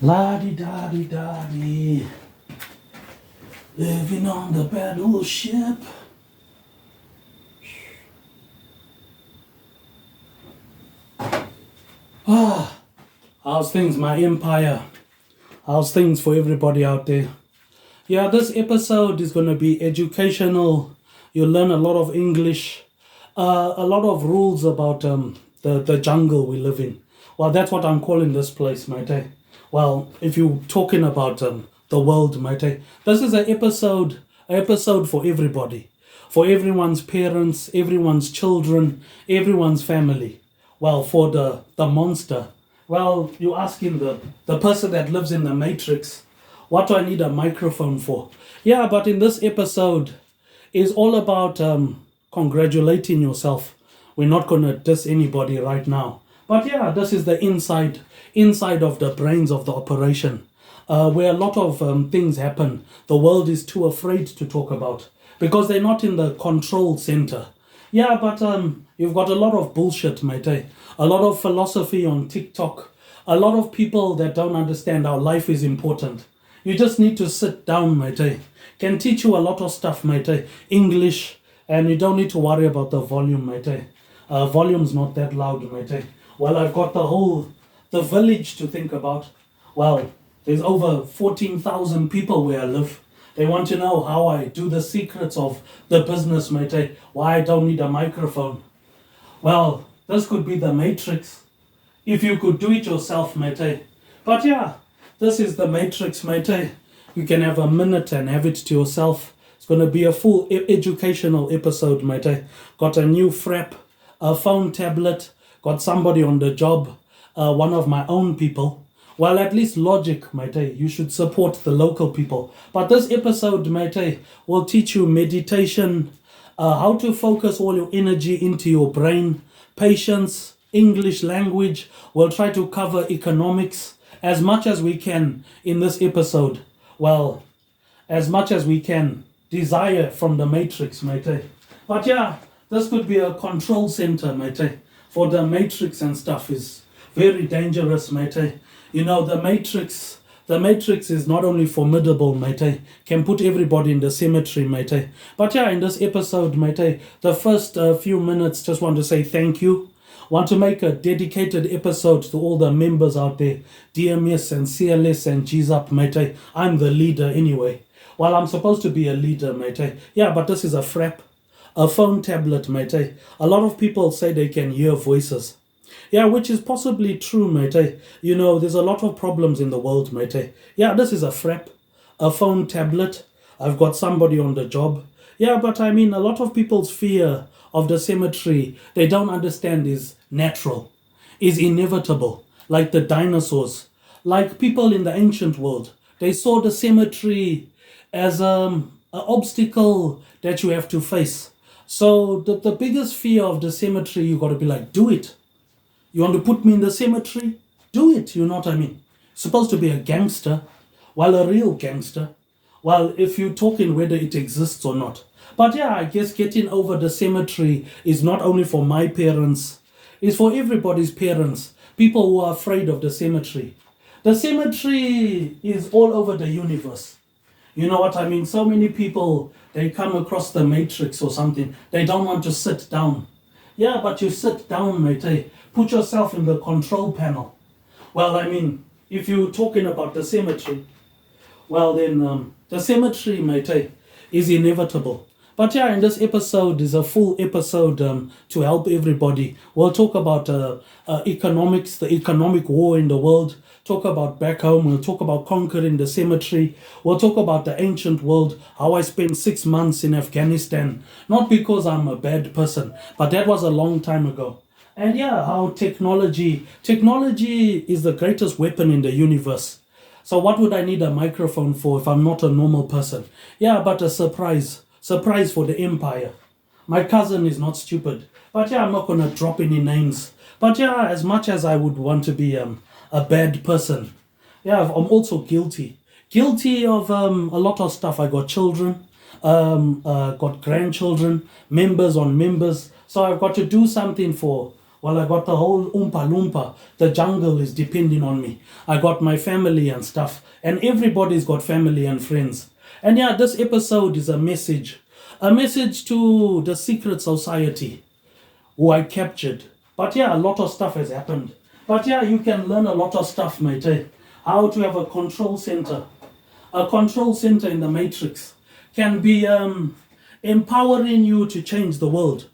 La di da di da di. Living on the battleship. Ah, how's things, my empire? How's things for everybody out there? Yeah, this episode is going to be educational. You'll learn a lot of English, a lot of rules about the jungle we live in. Well, that's what I'm calling this place, mate. Well, if you're talking about the world, mate, this is an episode for everybody, for everyone's parents, everyone's children, everyone's family. Well, for the monster. Well, you're asking the person that lives in the matrix, what do I need a microphone for? Yeah, but in this episode is all about congratulating yourself. We're not gonna diss anybody right now. But yeah, this is the inside of the brains of the operation, where a lot of things happen. The world is too afraid to talk about because they're not in the control center. Yeah, but you've got a lot of bullshit, mate. A lot of philosophy on TikTok. A lot of people that don't understand how life is important. You just need to sit down, mate. Can teach you a lot of stuff, mate. English, and you don't need to worry about the volume, mate. Volume's not that loud, mate. Well, I've got the village to think about. Well, there's over 14,000 people where I live. They want to know how I do the secrets of the business, mate. Why I don't need a microphone. Well, this could be the matrix. If you could do it yourself, mate. But yeah, this is the matrix, mate. You can have a minute and have it to yourself. It's going to be a full educational episode, mate. Got a new frap, a phone tablet, got somebody on the job, one of my own people. Well, at least logic, mate. You should support the local people. But this episode, mate, will teach you meditation, how to focus all your energy into your brain, patience, English language. We'll try to cover economics as much as we can in this episode. Well, as much as we can desire from the matrix, mate. But yeah, this could be a control center, mate. For the matrix and stuff is very dangerous, mate. You know, the matrix is not only formidable, mate, can put everybody in the cemetery, mate. But yeah, in this episode, mate, the first few minutes, just want to say thank you. Want to make a dedicated episode to all the members out there, DMS and CLS and G's up, mate. I'm the leader anyway. Well, I'm supposed to be a leader, mate. Yeah, but this is a frap, a phone tablet, mate. A lot of people say they can hear voices. Yeah, which is possibly true, mate. You know, there's a lot of problems in the world, mate. Yeah, this is a frap, a phone tablet. I've got somebody on the job. Yeah, but I mean, a lot of people's fear of the cemetery, they don't understand is natural, is inevitable, like the dinosaurs, like people in the ancient world. They saw the cemetery as an obstacle that you have to face. So the biggest fear of the cemetery, you got to be like, do it. You want to put me in the cemetery? Do it, you know what I mean? Supposed to be a gangster, while a real gangster. Well, if you're talking whether it exists or not. But yeah, I guess getting over the cemetery is not only for my parents, it's for everybody's parents, people who are afraid of the cemetery. The cemetery is all over the universe. You know what I mean? So many people, they come across the matrix or something. They don't want to sit down. Yeah, but you sit down, mate. Put yourself in the control panel. Well, I mean, if you're talking about the cemetery, well then the cemetery, mate, is inevitable. But yeah, in this episode is a full episode to help everybody. We'll talk about economics, the economic war in the world. Talk about back home. We'll talk about conquering the cemetery. We'll talk about the ancient world, how I spent 6 months in Afghanistan. Not because I'm a bad person, but that was a long time ago. And yeah, how technology is the greatest weapon in the universe. So what would I need a microphone for if I'm not a normal person? Yeah, but a surprise for the empire. My cousin is not stupid. But yeah, I'm not going to drop any names. But yeah, as much as I would want to be a bad person, yeah, I'm also guilty. Guilty of a lot of stuff. I got children, got grandchildren, members on members. So I've got to do something for Well, I got the whole Oompa Loompa. The jungle is depending on me. I got my family and stuff. And everybody's got family and friends. And yeah, this episode is a message. A message to the secret society who I captured. But yeah, a lot of stuff has happened. But yeah, you can learn a lot of stuff, mate. How to have a control center. A control center in the matrix can be empowering you to change the world.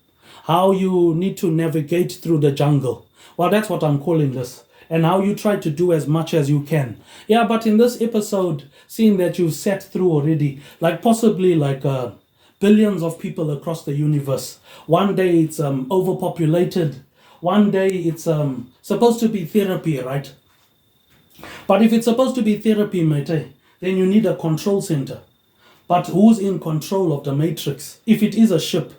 How you need to navigate through the jungle. Well, that's what I'm calling this. And how you try to do as much as you can. Yeah, but in this episode, seeing that you've sat through already, like possibly like billions of people across the universe. One day it's overpopulated. One day it's supposed to be therapy, right? But if it's supposed to be therapy, mate, then you need a control center. But who's in control of the matrix? If it is a ship.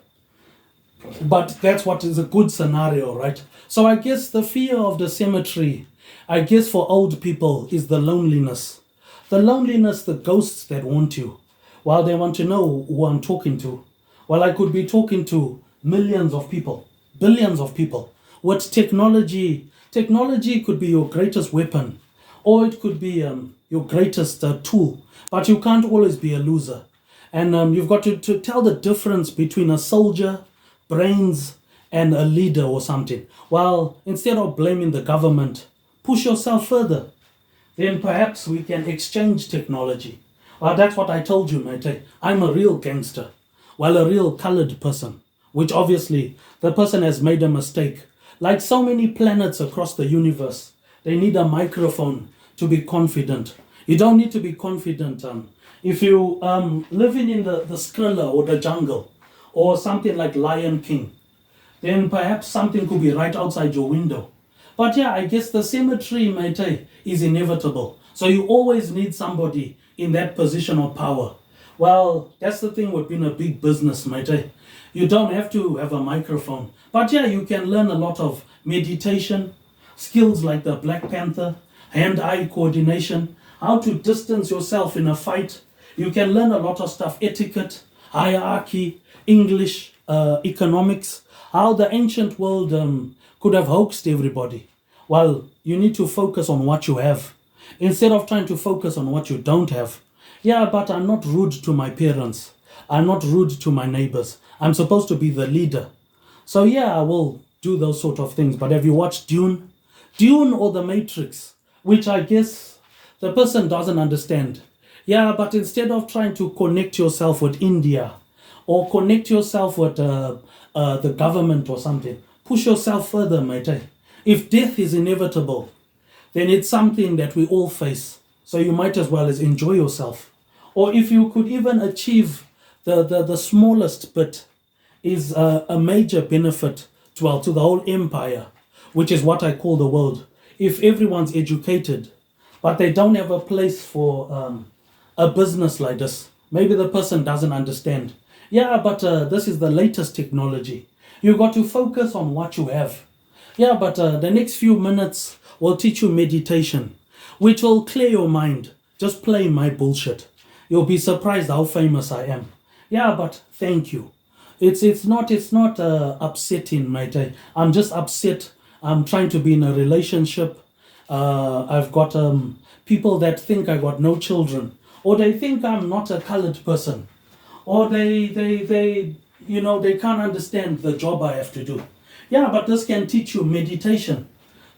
But that's what is a good scenario, right? So I guess the fear of the cemetery, I guess for old people, is the loneliness. The loneliness, the ghosts that want you. Well, they want to know who I'm talking to. Well, I could be talking to millions of people, billions of people. With technology, technology could be your greatest weapon, or it could be your greatest tool. But you can't always be a loser. And you've got to tell the difference between a soldier, brains, and a leader or something. Well, instead of blaming the government, push yourself further. Then perhaps we can exchange technology. Well, that's what I told you, mate. I'm a real gangster. Well, a real colored person, which obviously the person has made a mistake. Like so many planets across the universe, they need a microphone to be confident. You don't need to be confident. If you living in the Skrilla or the jungle, or something like Lion King, then perhaps something could be right outside your window. But yeah, I guess the cemetery, mate, is inevitable. So you always need somebody in that position of power. Well, that's the thing with being a big business, mate. You don't have to have a microphone. But yeah, you can learn a lot of meditation, skills like the Black Panther, hand-eye coordination, how to distance yourself in a fight. You can learn a lot of stuff, etiquette, hierarchy, English, economics, how the ancient world could have hoaxed everybody. Well, you need to focus on what you have instead of trying to focus on what you don't have. Yeah, but I'm not rude to my parents. I'm not rude to my neighbors. I'm supposed to be the leader. So yeah, I will do those sort of things. But have you watched Dune? Dune or The Matrix, which I guess the person doesn't understand. Yeah, but instead of trying to connect yourself with India or connect yourself with the government or something, push yourself further, mate. If death is inevitable, then it's something that we all face. So you might as well as enjoy yourself. Or if you could even achieve the smallest bit, is a major benefit to the whole empire, which is what I call the world. If everyone's educated, but they don't have a place for a business like this, maybe the person doesn't understand. Yeah, but this is the latest technology. You got to focus on what you have. Yeah, but the next few minutes will teach you meditation, which will clear your mind. Just play my bullshit. You'll be surprised how famous I am. Yeah, but thank you. It's not upsetting, mate. I'm just upset. I'm trying to be in a relationship. I've got people that think I got no children, or they think I'm not a colored person, or they can't understand the job I have to do. Yeah, but this can teach you meditation,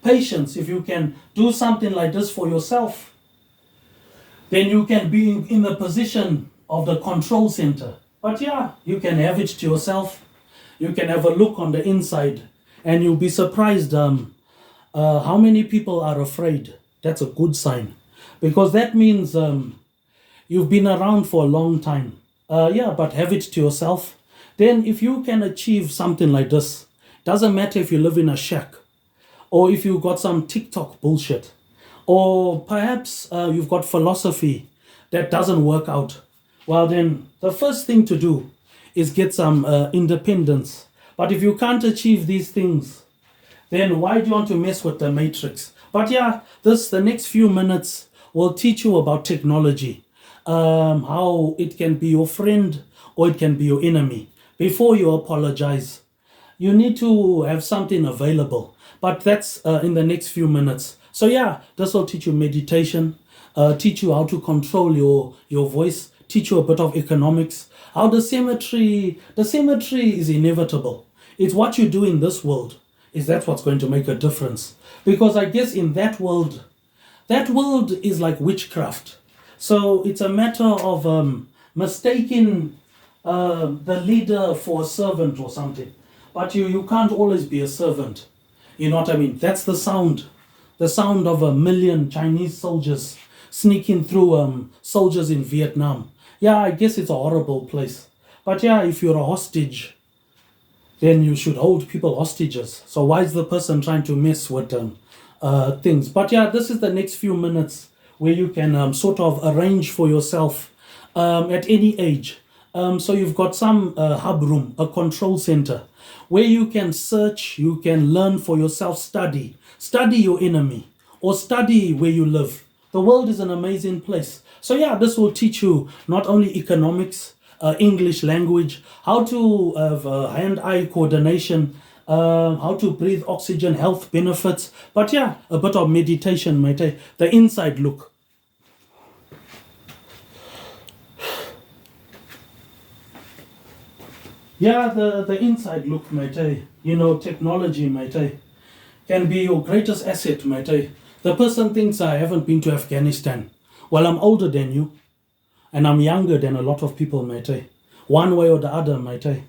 patience. If you can do something like this for yourself, then you can be in the position of the control center. But yeah, you can have it to yourself. You can have a look on the inside, and you'll be surprised how many people are afraid. That's a good sign, because that means you've been around for a long time. Yeah, but have it to yourself. Then if you can achieve something like this, doesn't matter if you live in a shack, or if you got some TikTok bullshit, or perhaps you've got philosophy that doesn't work out. Well, then the first thing to do is get some independence. But if you can't achieve these things, then why do you want to mess with the matrix? But yeah, the next few minutes will teach you about technology, how it can be your friend or it can be your enemy. Before you apologize, you need to have something available. But that's in the next few minutes. So yeah, this will teach you meditation, teach you how to control your voice, teach you a bit of economics, how the symmetry is inevitable. It's what you do in this world, is that's what's going to make a difference. Because I guess in that world is like witchcraft. So it's a matter of mistaking the leader for a servant or something. But you can't always be a servant. You know what I mean? That's the sound. The sound of 1 million Chinese soldiers sneaking through soldiers in Vietnam. Yeah, I guess it's a horrible place. But yeah, if you're a hostage, then you should hold people hostages. So why is the person trying to mess with things? But yeah, this is the next few minutes where you can sort of arrange for yourself at any age. So you've got some hub room, a control center, where you can search, you can learn for yourself, study your enemy, or study where you live. The world is an amazing place. So yeah, this will teach you not only economics, English language, how to have hand-eye coordination, how to breathe oxygen, health benefits. But yeah, a bit of meditation, mate. The inside look. Yeah, the inside look, mate. You know, technology, mate, can be your greatest asset, mate. The person thinks I haven't been to Afghanistan. Well, I'm older than you, and I'm younger than a lot of people, mate. One way or the other, mate. You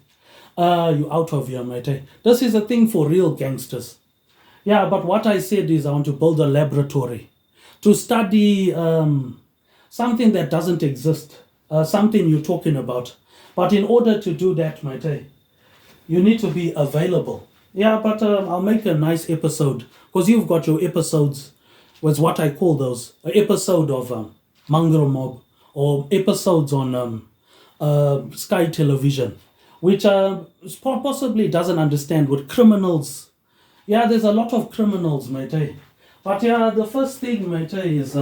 out of here, mate. This is a thing for real gangsters. Yeah, but what I said is I want to build a laboratory to study something that doesn't exist, something you're talking about. But in order to do that, mate, you need to be available. Yeah, but I'll make a nice episode because you've got your episodes with what I call those, an episode of Mongrel Mob or episodes on Sky Television, which possibly doesn't understand what criminals. Yeah, there's a lot of criminals, mate. But yeah, the first thing, mate, is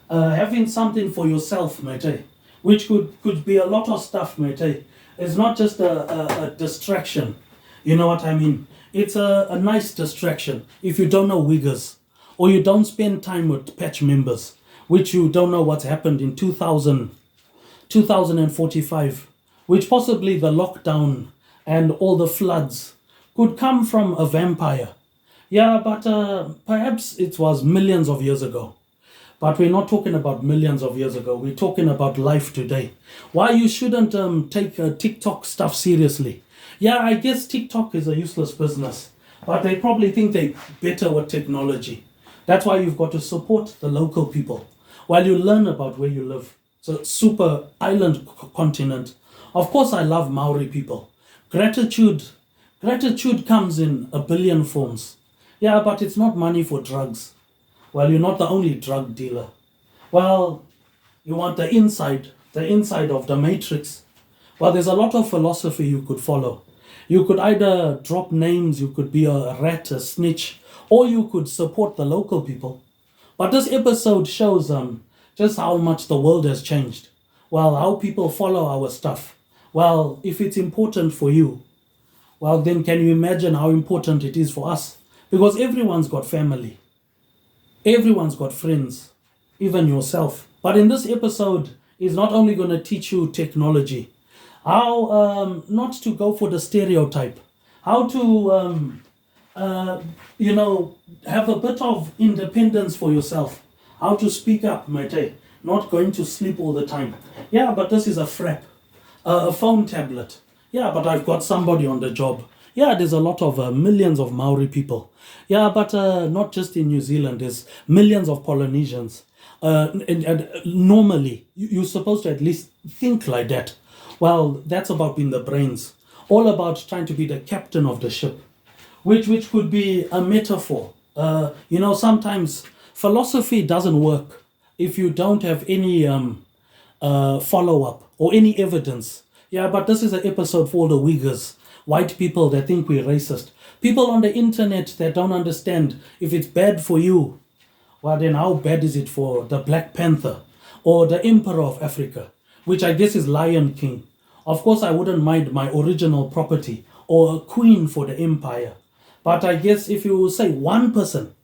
having something for yourself, mate, which could be a lot of stuff, mate. It's not just a distraction. You know what I mean? It's a nice distraction if you don't know Uyghurs or you don't spend time with patch members, which you don't know what's happened in 2045, which possibly the lockdown and all the floods could come from a vampire. Yeah, but perhaps it was millions of years ago. But we're not talking about millions of years ago. We're talking about life today. Why you shouldn't take TikTok stuff seriously. Yeah, I guess TikTok is a useless business. But they probably think they're better with technology. That's why you've got to support the local people while you learn about where you live. It's a super island continent. Of course, I love Maori people. Gratitude comes in a billion forms. Yeah, but it's not money for drugs. Well, you're not the only drug dealer. Well, you want the inside of the matrix. Well, there's a lot of philosophy you could follow. You could either drop names, you could be a rat, a snitch, or you could support the local people. But this episode shows just how much the world has changed. Well, how people follow our stuff. Well, if it's important for you, well, then can you imagine how important it is for us? Because everyone's got family. Everyone's got friends, even yourself. But in this episode, it's not only going to teach you technology, how not to go for the stereotype, how to, have a bit of independence for yourself, how to speak up, mate, not going to sleep all the time. Yeah, but this is a frap, a phone tablet. Yeah, but I've got somebody on the job. Yeah, there's a lot of millions of Maori people. Yeah, but not just in New Zealand. There's millions of Polynesians. And normally, you're supposed to at least think like that. Well, that's about being the brains. All about trying to be the captain of the ship. Which could be a metaphor. Sometimes philosophy doesn't work if you don't have any follow-up or any evidence. Yeah, but this is an episode for all the Uyghurs. White people that think we're racist. People on the internet that don't understand if it's bad for you. Well, then how bad is it for the Black Panther or the Emperor of Africa, which I guess is Lion King? Of course, I wouldn't mind my original property or a queen for the empire. But I guess if you say one person,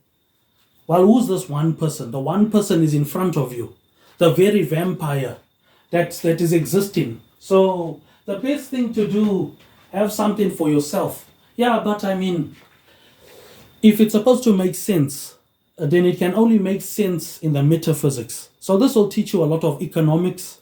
well, who's this one person? The one person is in front of you, the very vampire that is existing. So the best thing to do, have something for yourself. Yeah, but I mean, if it's supposed to make sense, then it can only make sense in the metaphysics. So this will teach you a lot of economics,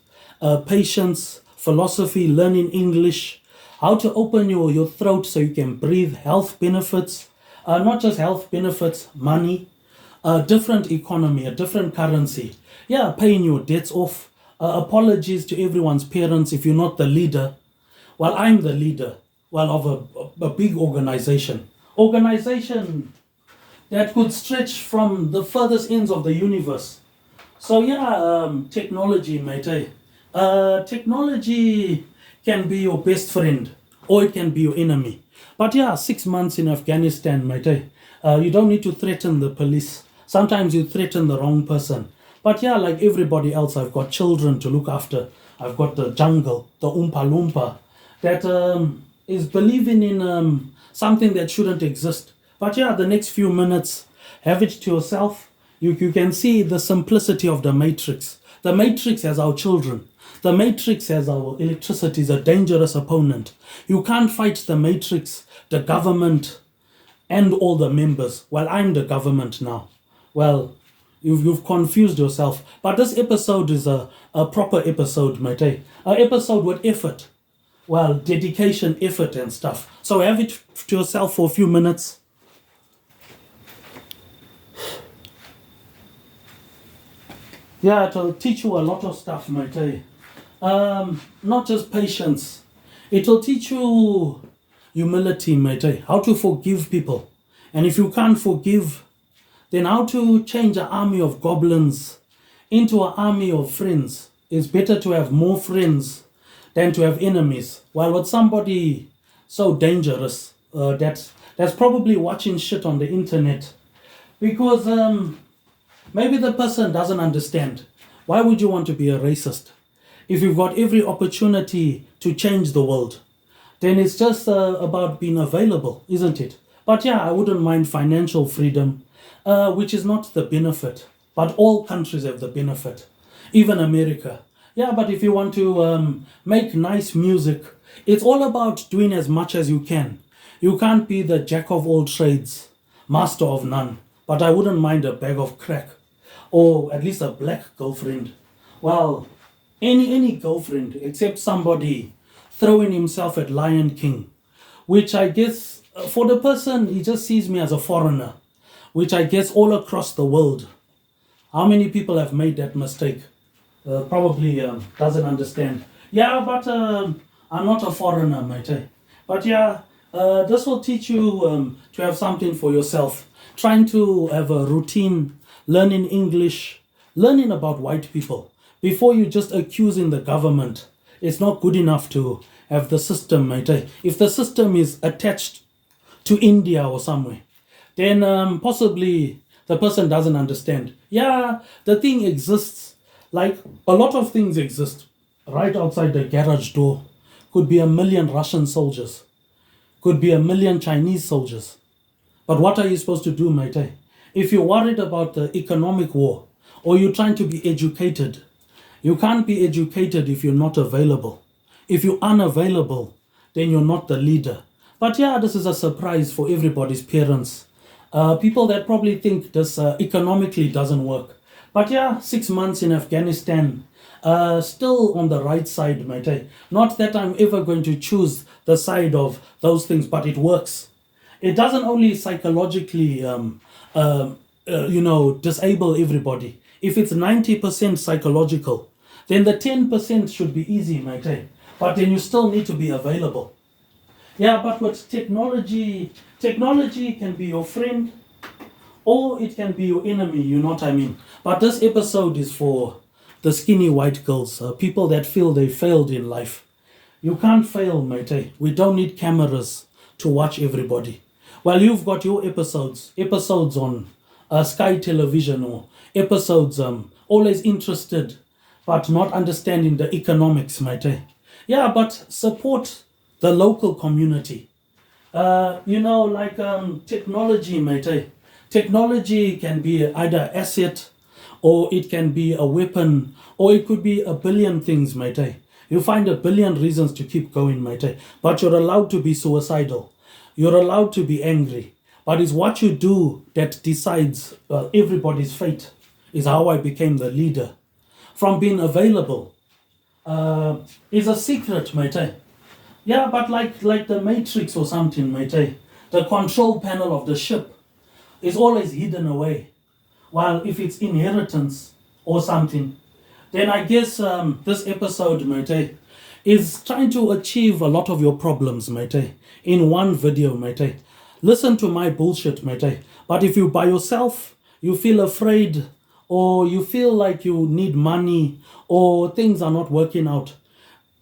patience, philosophy, learning English, how to open your throat so you can breathe, health benefits, not just health benefits, money, a different economy, a different currency. Yeah, paying your debts off. Apologies to everyone's parents if you're not the leader. Well, I'm the leader, well, of a big organization. Organization that could stretch from the furthest ends of the universe. So yeah, technology, mate. Technology can be your best friend or it can be your enemy. But yeah, 6 months in Afghanistan, mate. You don't need to threaten the police. Sometimes you threaten the wrong person. But yeah, like everybody else, I've got children to look after. I've got the jungle, the Oompa Loompa, that is believing in something that shouldn't exist. But yeah, the next few minutes, have it to yourself. You can see the simplicity of the matrix. The matrix has our children. The matrix has our electricity, is a dangerous opponent. You can't fight the matrix, the government, and all the members. Well, I'm the government now. Well, you've confused yourself. But this episode is a proper episode, mate. An episode with effort. Well, dedication, effort and stuff. So have it to yourself for a few minutes. Yeah, it'll teach you a lot of stuff, mate. Not just patience. It'll teach you humility, mate. How to forgive people. And if you can't forgive, then how to change an army of goblins into an army of friends. It's better to have more friends than to have enemies. While with somebody so dangerous, that's probably watching shit on the internet. Because maybe the person doesn't understand. Why would you want to be a racist? If you've got every opportunity to change the world, then it's just about being available, isn't it? But yeah, I wouldn't mind financial freedom, which is not the benefit. But all countries have the benefit, even America. Yeah, but if you want to make nice music, it's all about doing as much as you can. You can't be the jack of all trades, master of none. But I wouldn't mind a bag of crack, or at least a black girlfriend. Well, any girlfriend except somebody throwing himself at Lion King, which I guess for the person, he just sees me as a foreigner, which I guess all across the world. How many people have made that mistake? Probably doesn't understand. Yeah, but I'm not a foreigner, mate. But yeah, this will teach you to have something for yourself. Trying to have a routine, learning English, learning about white people. Before you just accusing the government, it's not good enough to have the system, mate. If the system is attached to India or somewhere, then possibly the person doesn't understand. Yeah, the thing exists. Like a lot of things exist right outside the garage door. Could be 1,000,000 Russian soldiers. Could be 1,000,000 Chinese soldiers. But what are you supposed to do, mate? If you're worried about the economic war or you're trying to be educated, you can't be educated if you're not available. If you're unavailable, then you're not the leader. But yeah, this is a surprise for everybody's parents. People that probably think this economically doesn't work. But yeah, 6 months in Afghanistan, still on the right side, mate. Not that I'm ever going to choose the side of those things, but it works. It doesn't only psychologically, disable everybody. If it's 90% psychological, then the 10% should be easy, mate. But then you still need to be available. Yeah, but with technology can be your friend or it can be your enemy, you know what I mean? But this episode is for the skinny white girls, people that feel they failed in life. You can't fail, mate. We don't need cameras to watch everybody. Well, you've got your episodes on Sky Television, or episodes always interested but not understanding the economics, mate. Yeah, but support the local community. Like technology, mate. Technology can be either asset, or it can be a weapon, or it could be a billion things, mate. You find a billion reasons to keep going, mate. But you're allowed to be suicidal. You're allowed to be angry. But it's what you do that decides everybody's fate. Is how I became the leader. From being available is a secret, mate. Yeah, but like the Matrix or something, mate. The control panel of the ship is always hidden away. While if it's inheritance or something, then I guess this episode, mate, is trying to achieve a lot of your problems, mate, in one video, mate. Listen to my bullshit, mate. But if you by yourself, you feel afraid, or you feel like you need money, or things are not working out,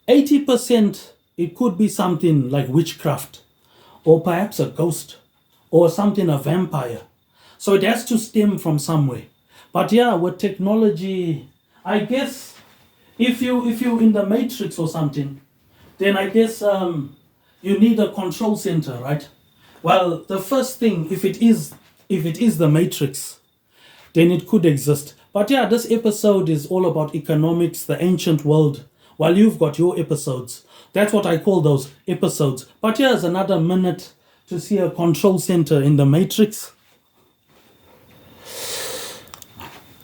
80% it could be something like witchcraft, or perhaps a ghost, or something, a vampire. So it has to stem from somewhere. But yeah, with technology, I guess if you in the Matrix or something, then I guess you need a control center, right? Well, the first thing, if it is the Matrix, then it could exist. But yeah, this episode is all about economics, the ancient world, while you've got your episodes. That's what I call those episodes. But here's another minute to see a control center in the Matrix.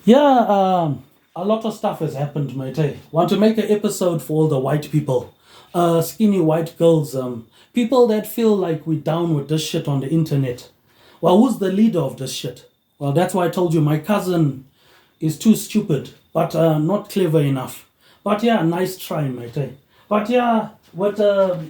Yeah, a lot of stuff has happened, mate. Want to make an episode for all the white people. Skinny white girls, people that feel like we're down with this shit on the internet. Well, who's the leader of this shit? Well, that's why I told you my cousin is too stupid, but not clever enough. But yeah, nice try, mate. But yeah,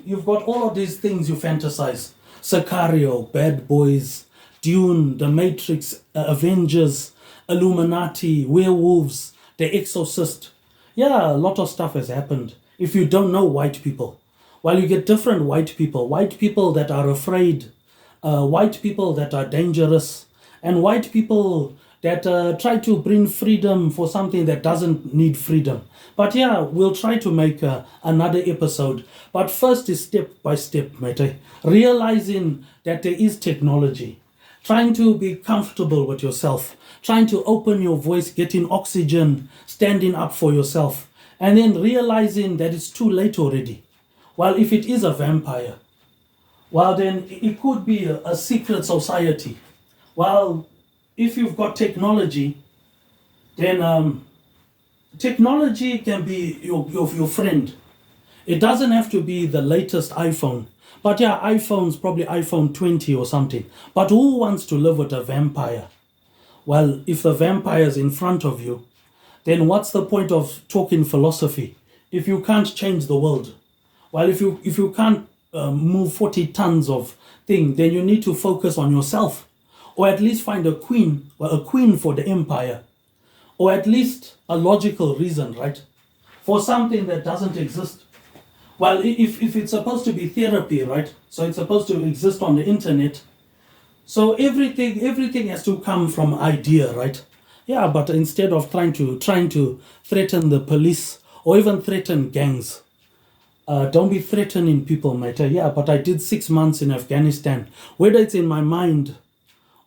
you've got all of these things you fantasize. Sicario, Bad Boys, Dune, The Matrix, Avengers, Illuminati, werewolves, The Exorcist. Yeah, a lot of stuff has happened. If you don't know white people, well, you get different white people that are afraid, white people that are dangerous, and white people that try to bring freedom for something that doesn't need freedom. But yeah, we'll try to make another episode. But first is step by step, mate. Realizing that there is technology. Trying to be comfortable with yourself. Trying to open your voice, getting oxygen, standing up for yourself. And then realizing that it's too late already. Well, if it is a vampire, well, then it could be a secret society. Well, if you've got technology, then technology can be your friend. It doesn't have to be the latest iPhone. But yeah, iPhone's probably iPhone 20 or something. But who wants to live with a vampire? Well, if the vampire's in front of you, then what's the point of talking philosophy if you can't change the world? Well, if you can't move 40 tons of thing, then you need to focus on yourself. Or at least find a queen for the empire. Or at least a logical reason, right? For something that doesn't exist. Well, if it's supposed to be therapy, right? So it's supposed to exist on the internet. So everything has to come from idea, right? Yeah, but instead of trying to threaten the police or even threaten gangs, don't be threatening people, mate. Yeah, but I did 6 months in Afghanistan. Whether it's in my mind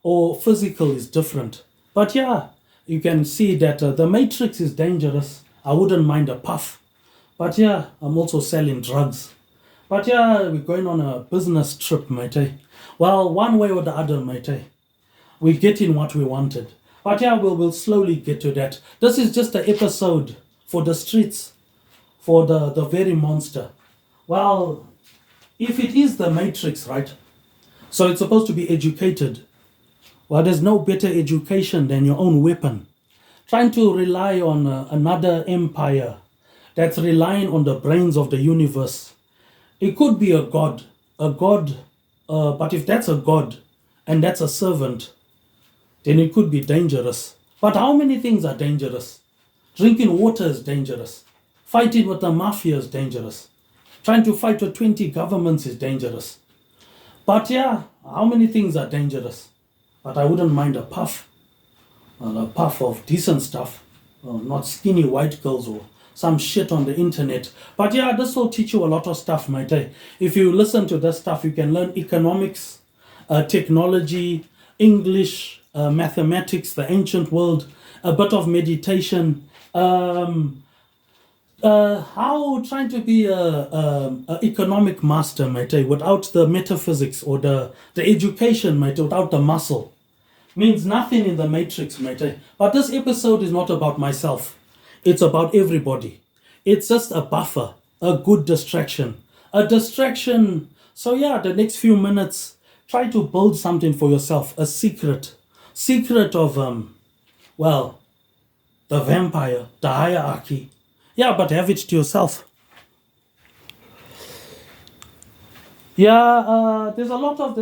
or physical is different. But yeah, you can see that the Matrix is dangerous. I wouldn't mind a puff. But yeah, I'm also selling drugs. But yeah, we're going on a business trip, mate. Well, one way or the other, mate. We're getting what we wanted. But yeah, we'll slowly get to that. This is just an episode for the streets, for the very monster. Well, if it is the Matrix, right? So it's supposed to be educated. Well, there's no better education than your own weapon. Trying to rely on another empire that's relying on the brains of the universe. It could be a god, but if that's a god and that's a servant, then it could be dangerous. But how many things are dangerous? Drinking water is dangerous. Fighting with the mafia is dangerous. Trying to fight with 20 governments is dangerous. But yeah, how many things are dangerous? But I wouldn't mind a puff of decent stuff. Not skinny white girls or some shit on the internet. But yeah, this will teach you a lot of stuff, mate. If you listen to this stuff, you can learn economics, technology, English, mathematics, the ancient world, a bit of meditation. How trying to be a economic master, mate, without the metaphysics or the education, mate, without the muscle, means nothing in the matrix, mate. But this episode is not about myself. It's about everybody. It's just a buffer, a good distraction. A distraction. So yeah, the next few minutes, try to build something for yourself. A secret. Secret of, well, the vampire, the hierarchy. Yeah, but have it to yourself. Yeah, there's a lot of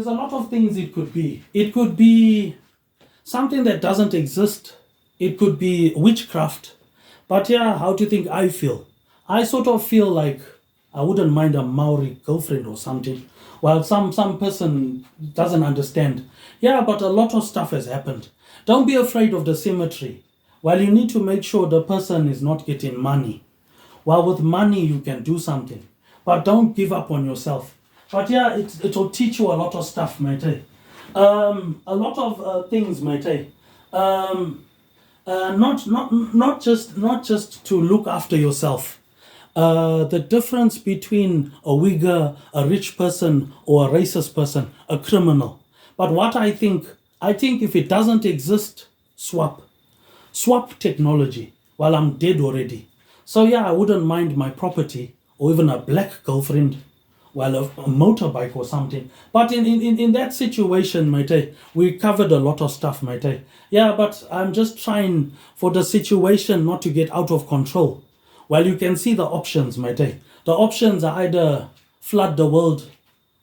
things it could be. It could be something that doesn't exist. It could be witchcraft. But yeah, how do you think I feel? I sort of feel like I wouldn't mind a Maori girlfriend or something. Well, some person doesn't understand. Yeah, but a lot of stuff has happened. Don't be afraid of the symmetry. Well, you need to make sure the person is not getting money. Well, with money you can do something. But don't give up on yourself. But yeah, it will teach you a lot of stuff, mate. A lot of things, mate. Not just to look after yourself. The difference between a Uyghur, a rich person, or a racist person, a criminal. But what I think if it doesn't exist, swap technology. Well, I'm dead already. So yeah, I wouldn't mind my property or even a black girlfriend, well, a motorbike or something. But in that situation, mate, we covered a lot of stuff, mate. Yeah, but I'm just trying for the situation not to get out of control. Well, you can see the options, mate. The options are either flood the world,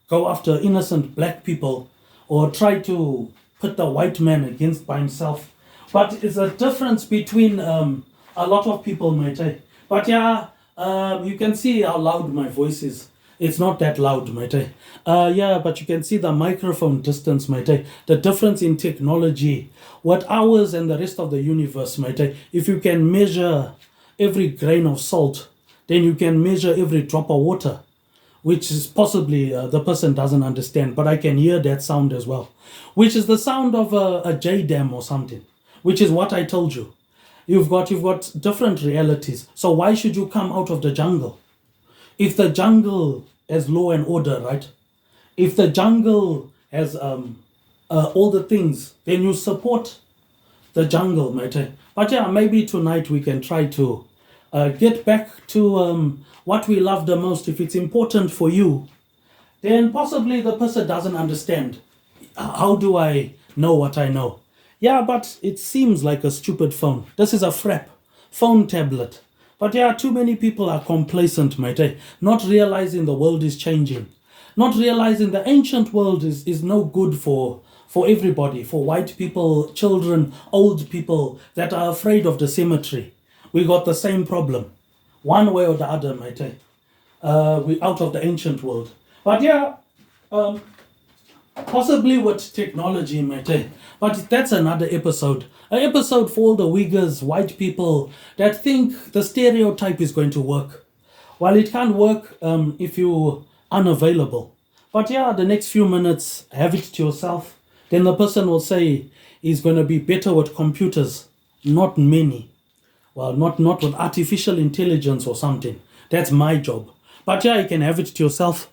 go after innocent black people, or try to put the white man against by himself. But it's a difference between a lot of people, mate. But yeah, you can see how loud my voice is. It's not that loud, mate. Yeah, but you can see the microphone distance, mate. The difference in technology, what ours and the rest of the universe, mate. If you can measure every grain of salt, then you can measure every drop of water, which is possibly the person doesn't understand, but I can hear that sound as well, which is the sound of a J dam or something, which is what I told you. You've got different realities. So why should you come out of the jungle? If the jungle has law and order, right? If the jungle has all the things, then you support the jungle, mate. But yeah, maybe tonight we can try to get back to what we love the most. If it's important for you, then possibly the person doesn't understand. How do I know what I know? Yeah, but it seems like a stupid phone. This is a frap, phone tablet. But yeah, too many people are complacent, mate. Not realizing the world is changing. Not realizing the ancient world is no good for everybody, for white people, children, old people that are afraid of the cemetery. We got the same problem. One way or the other, mate. We out of the ancient world. But yeah, possibly with technology, mate. But that's another episode. An episode for all the Uyghurs, white people that think the stereotype is going to work. Well, it can't work if you're unavailable. But yeah, the next few minutes, have it to yourself. Then the person will say he's going to be better with computers. Not many. Well, not with artificial intelligence or something. That's my job. But yeah, you can have it to yourself.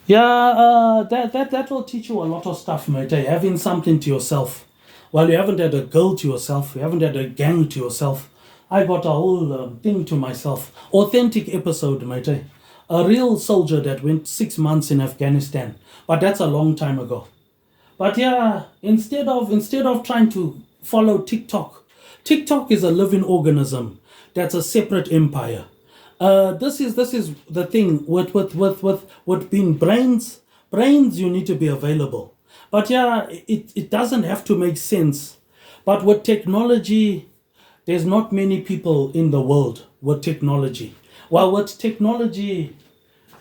Yeah, that will teach you a lot of stuff, mate. Having something to yourself. Well, you haven't had a girl to yourself. You haven't had a gang to yourself. I got a whole thing to myself. Authentic episode, mate. A real soldier that went 6 months in Afghanistan. But that's a long time ago. But yeah, instead of trying to follow TikTok, TikTok is a living organism. That's a separate empire. This is the thing with being brains. Brains, you need to be available. But yeah, it doesn't have to make sense. But with technology, there's not many people in the world with technology. Well, with technology,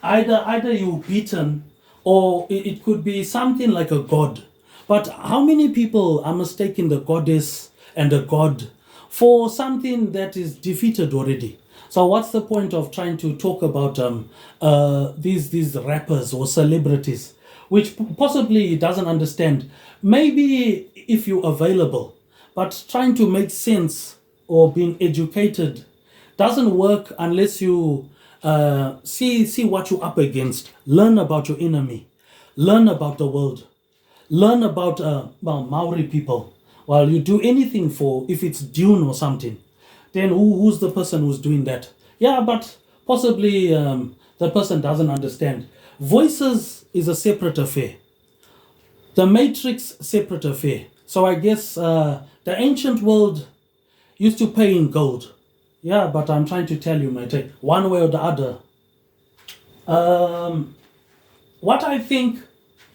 either you're beaten or it could be something like a god. But how many people are mistaking the goddess and a god for something that is defeated already. So what's the point of trying to talk about these rappers or celebrities, which possibly he doesn't understand? Maybe if you're available, but trying to make sense or being educated doesn't work unless you see what you're up against, learn about your enemy, learn about the world, learn about Maori people. While you do anything for, if it's Dune or something, then who's the person who's doing that? Yeah, but possibly the person doesn't understand. Voices is a separate affair. The Matrix, separate affair. So I guess the ancient world used to pay in gold. Yeah, but I'm trying to tell you, mate, one way or the other. What I think,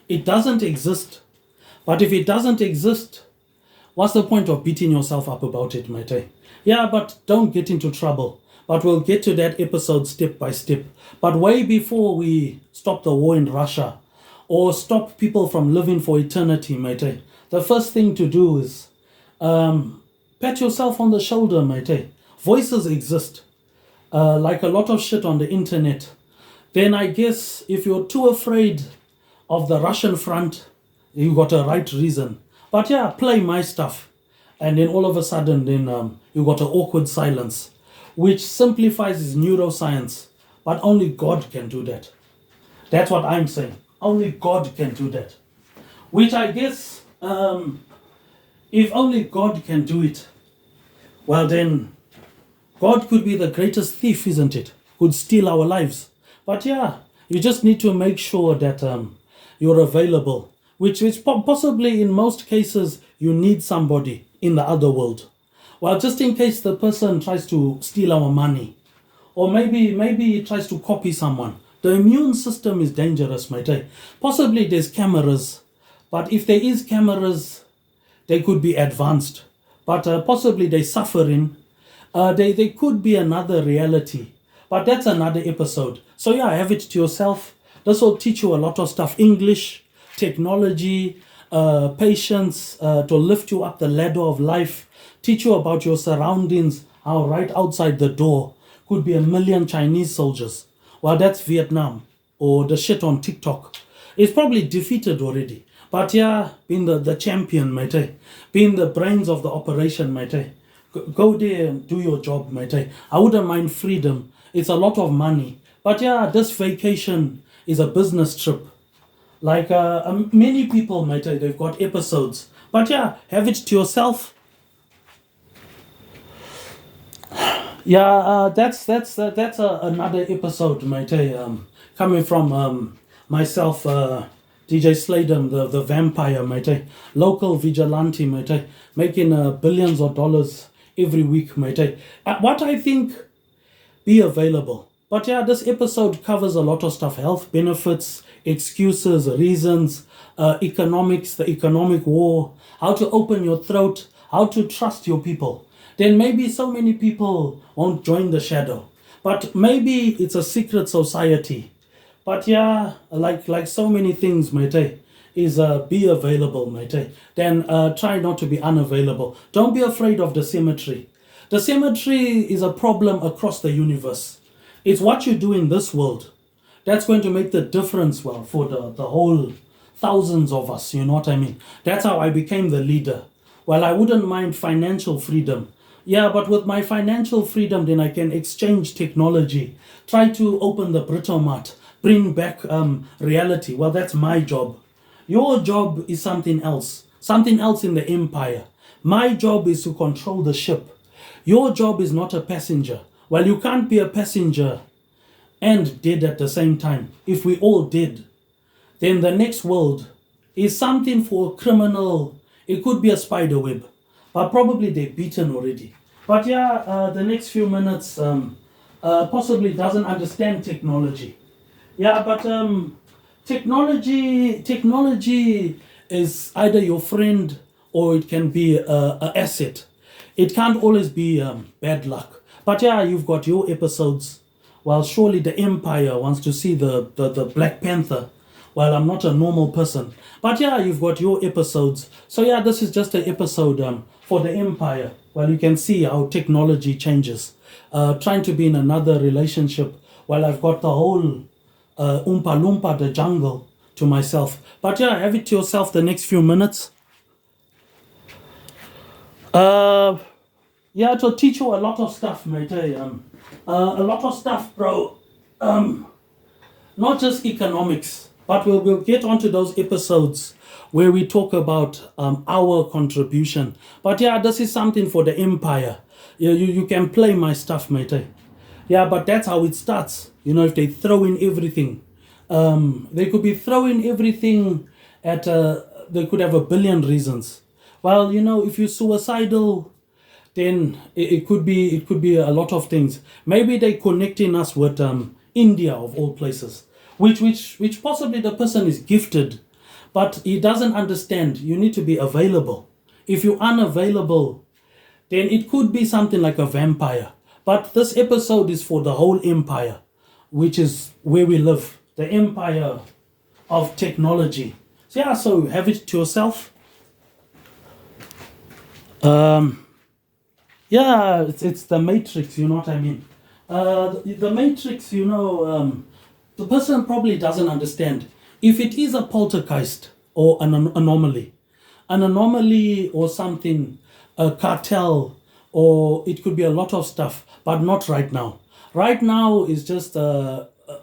it doesn't exist. But if it doesn't exist, what's the point of beating yourself up about it, mate? Yeah, but don't get into trouble. But we'll get to that episode step by step. But way before we stop the war in Russia or stop people from living for eternity, mate, the first thing to do is pat yourself on the shoulder, mate. Voices exist. Like a lot of shit on the internet. Then I guess if you're too afraid of the Russian front, you got a right reason. But yeah, play my stuff. And then all of a sudden, then you got an awkward silence, which simplifies neuroscience. But only God can do that. That's what I'm saying. Only God can do that. Which I guess, if only God can do it, well then, God could be the greatest thief, isn't it? Could steal our lives. But yeah, you just need to make sure that you're available. Which possibly in most cases, you need somebody in the other world. Well, just in case the person tries to steal our money. Or maybe he tries to copy someone. The immune system is dangerous, mate. Possibly there's cameras. But if there is cameras, they could be advanced. But possibly they're suffering. They could be another reality. But that's another episode. So yeah, have it to yourself. This will teach you a lot of stuff. English, technology, patience, to lift you up the ladder of life. Teach you about your surroundings. How right outside the door could be 1 million Chinese soldiers. Well, that's Vietnam. Or the shit on TikTok. It's probably defeated already. But yeah, being the champion, mate. Being the brains of the operation, mate. Go there and do your job, mate. I wouldn't mind freedom. It's a lot of money. But yeah, this vacation is a business trip. Like many people, mate, they've got episodes. But yeah, have it to yourself. Yeah, that's another episode, mate. Coming from myself, DJ Slaydem, the vampire, mate. Local vigilante, mate. Making billions of dollars every week, mate. What I think, be available. But yeah, this episode covers a lot of stuff. Health benefits, excuses, reasons, economics, the economic war, how to open your throat, how to trust your people. Then maybe so many people won't join the shadow. But maybe it's a secret society. But yeah, like so many things, mate, is be available, mate. Then try not to be unavailable. Don't be afraid of the cemetery. The cemetery is a problem across the universe. It's what you do in this world that's going to make the difference, well, for the whole thousands of us, you know what I mean? That's how I became the leader. Well, I wouldn't mind financial freedom. Yeah, but with my financial freedom, then I can exchange technology, try to open the Britomat, bring back reality. Well, that's my job. Your job is something else in the empire. My job is to control the ship. Your job is not a passenger. Well, you can't be a passenger and dead at the same time. If we all did, then the next world is something for a criminal. It could be a spider web, but probably they're beaten already. But yeah, the next few minutes possibly doesn't understand technology. Yeah, but technology is either your friend or it can be an asset. It can't always be bad luck. But yeah, you've got your episodes. Well, surely the Empire wants to see the Black Panther. Well, I'm not a normal person. But yeah, you've got your episodes. So yeah, this is just an episode for the empire. Well, you can see how technology changes. Trying to be in another relationship while I've got the whole Oompa Loompa, the jungle, to myself. But yeah, have it to yourself the next few minutes. Yeah, it'll teach you a lot of stuff, mate. A lot of stuff, bro. Not just economics, but we'll get onto those episodes where we talk about our contribution. But yeah, this is something for the empire. You can play my stuff, mate. Yeah, but that's how it starts. If they throw in everything, they could be throwing everything at. They could have a billion reasons. Well, if you're suicidal, then it could be a lot of things. Maybe they connecting us with India of all places, which possibly the person is gifted, but he doesn't understand. You need to be available. If you're unavailable, then it could be something like a vampire. But this episode is for the whole empire, which is where we live, the empire of technology. So yeah, so have it to yourself. Yeah, it's the matrix, you know what I mean? The matrix, the person probably doesn't understand. If it is a poltergeist or an anomaly or something, a cartel, or it could be a lot of stuff, but not right now. Right now is just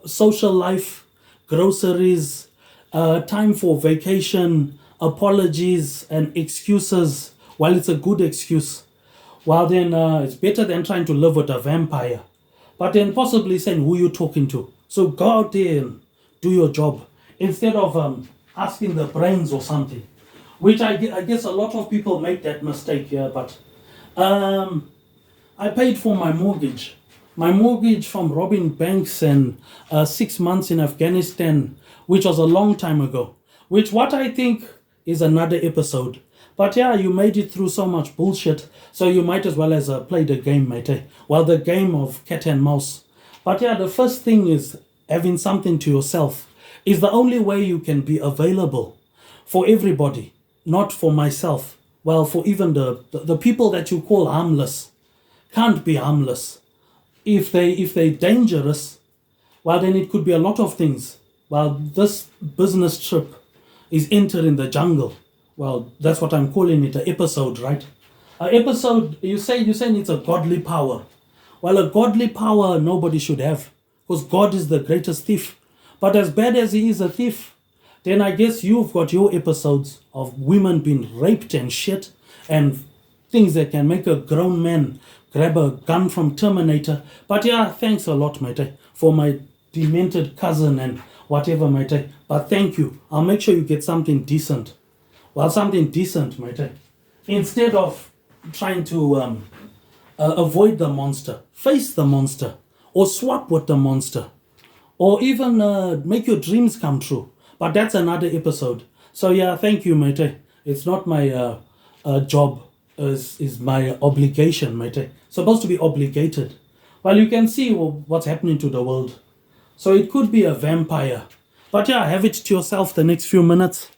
social life, groceries, time for vacation, apologies and excuses. While it's a good excuse, well then it's better than trying to live with a vampire. But then possibly saying who you're talking to. So go out there and do your job instead of asking the brains or something. Which I guess a lot of people make that mistake here. But I paid for my mortgage. My mortgage from robbing banks and 6 months in Afghanistan, which was a long time ago. Which what I think is another episode. But yeah, you made it through so much bullshit, so you might as well as play the game, mate. Well, the game of cat and mouse. But yeah, the first thing is having something to yourself is the only way you can be available for everybody, not for myself. Well, for even the people that you call harmless can't be harmless. If they're dangerous, well, then it could be a lot of things. Well, this business trip is entering the jungle. Well, that's what I'm calling it, an episode, right? An episode, you're saying it's a godly power. Well, a godly power nobody should have, because God is the greatest thief. But as bad as he is a thief, then I guess you've got your episodes of women being raped and shit, and things that can make a grown man grab a gun from Terminator. But yeah, thanks a lot, mate, for my demented cousin and whatever, mate. But thank you. I'll make sure you get something decent. Well, something decent, mate. Instead of trying to avoid the monster, face the monster, or swap with the monster, or even make your dreams come true. But that's another episode. So yeah, thank you, mate. It's not my job, is my obligation, mate. Supposed to be obligated. Well, you can see what's happening to the world. So it could be a vampire. But yeah, have it to yourself the next few minutes.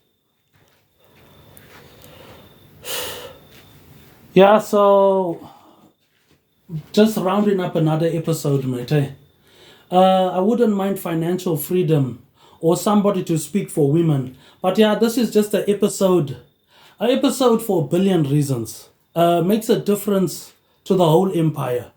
Yeah, so just rounding up another episode, mate. I wouldn't mind financial freedom or somebody to speak for women. But yeah, this is just an episode for a billion reasons. Makes a difference to the whole empire.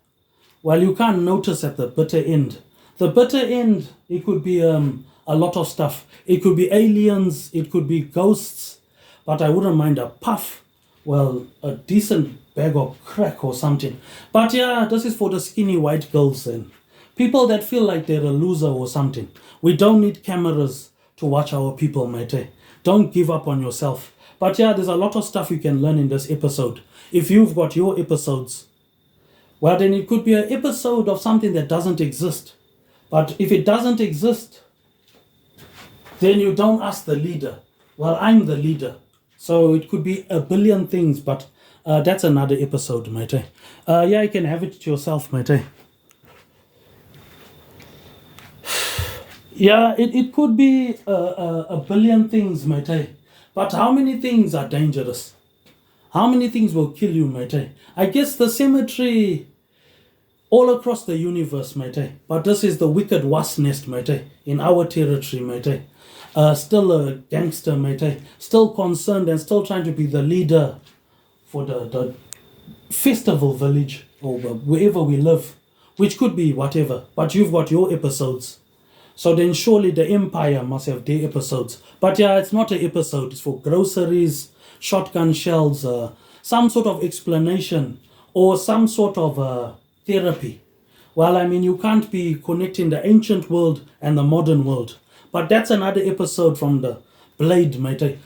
Well, you can't notice at the bitter end. The bitter end, it could be a lot of stuff. It could be aliens, it could be ghosts, but I wouldn't mind a puff. Well, a decent bag of crack or something. But yeah, this is for the skinny white girls and people that feel like they're a loser or something. We don't need cameras to watch our people, mate. Don't give up on yourself. But yeah, there's a lot of stuff you can learn in this episode. If you've got your episodes, well, then it could be an episode of something that doesn't exist. But if it doesn't exist, then you don't ask the leader. Well, I'm the leader. So it could be a billion things, but that's another episode, mate. Yeah, you can have it to yourself, mate. Yeah, it could be a billion things, mate. But how many things are dangerous? How many things will kill you, mate? I guess the cemetery all across the universe, mate. But this is the wicked wasp nest, mate, in our territory, mate. Still a gangster, mate. Still concerned and still trying to be the leader for the festival village or wherever we live, which could be whatever. But you've got your episodes. So then surely the Empire must have their episodes. But yeah, it's not an episode. It's for groceries, shotgun shells, some sort of explanation or some sort of therapy. Well, I mean, you can't be connecting the ancient world and the modern world. But that's another episode from the Blade, mate.